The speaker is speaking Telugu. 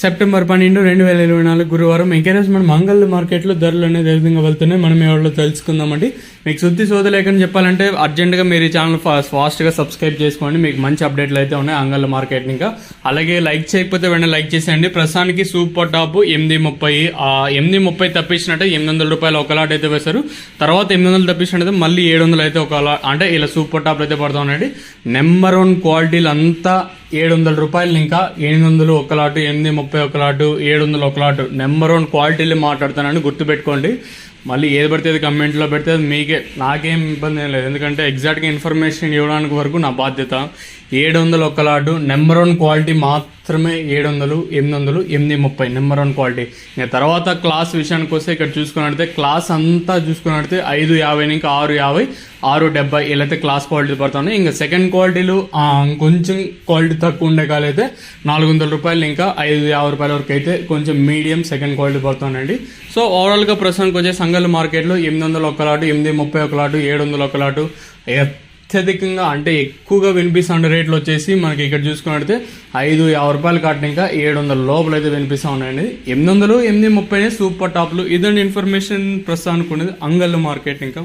సెప్టెంబర్ 12, 2024 గురువారం ఎంకరేజ్ మన మంగళ మార్కెట్లో ధరలు అనేది ఏ విధంగా వెళ్తున్నాయి మనం ఎవరిలో తెలుసుకుందామండి. మీకు శుద్ధి సోదలేకని చెప్పాలంటే అర్జెంటుగా మీరు ఈ ఛానల్ ఫాస్ట్గా సబ్స్క్రైబ్ చేసుకోండి. మీకు మంచి అప్డేట్లు అయితే ఉన్నాయి అంగళ్ళ మార్కెట్. ఇంకా అలాగే లైక్ చేయకపోతే వెంటనే లైక్ చేసేయండి. ప్రస్తుతానికి సూపర్ టాప్ 830 830 తప్పించినట్టే 800 రూపాయలు ఒక లాట్ అయితే వేశారు. తర్వాత 800 తప్పించినట్టు మళ్ళీ 700 అయితే ఒక లాట్, అంటే ఇలా సూపర్ టాప్లు అయితే పడుతూ ఉన్నాయండి. నెంబర్ 1 క్వాలిటీలు అంతా 700 రూపాయలు, ఇంకా 800 ఒక లాటు, 830 ఒక లాటు, 700 ఒక లాటు. నెంబర్ 1 క్వాలిటీలు మాట్లాడుతానని గుర్తుపెట్టుకోండి. మళ్ళీ ఏది పడితే అది కమెంట్లో పెడితే అది మీకే, నాకేం ఇబ్బంది ఏం లేదు. ఎందుకంటే ఎగ్జాక్ట్గా ఇన్ఫర్మేషన్ ఇవ్వడానికి వరకు నా బాధ్యత. 700 ఒక లాటు, నెంబర్ 1 క్వాలిటీ మాత్రమే 700, 800, 830 నెంబర్ 1 క్వాలిటీ. ఇంకా తర్వాత క్లాస్ విషయానికి వస్తే ఇక్కడ చూసుకున్నట్లయితే క్లాస్ అంతా చూసుకున్నట్లయితే 550 ఇంకా 650, 670 ఇలా అయితే క్లాస్ క్వాలిటీ పడుతున్నాయి. ఇంకా సెకండ్ క్వాలిటీలు కొంచెం క్వాలిటీ తక్కువ ఉండే కాలు అయితే 400 రూపాయలు ఇంకా 550 రూపాయల వరకు అయితే కొంచెం మీడియం సెకండ్ క్వాలిటీ పడుతుందండి. సో ఓవరాల్గా ప్రస్తుతానికి వచ్చే సంగల్ మార్కెట్లో 800 ఒక లాటు, 830 ఒక లాటు, 700 ఒక లాటు. అత్యధికంగా అంటే ఎక్కువగా వినిపిస్తున్న రేట్లు వచ్చేసి మనకి ఇక్కడ చూసుకున్నట్లయితే 550 రూపాయలు కాటిన ఇంకా 700 లోపల అయితే వినిపిస్తూ ఉన్నాయండి. 800, 830 సూపర్ టాప్లు. ఇదండి ఇన్ఫర్మేషన్ ప్రస్తుతానికి ఉండేది అంగళ్ళు మార్కెట్. ఇంకా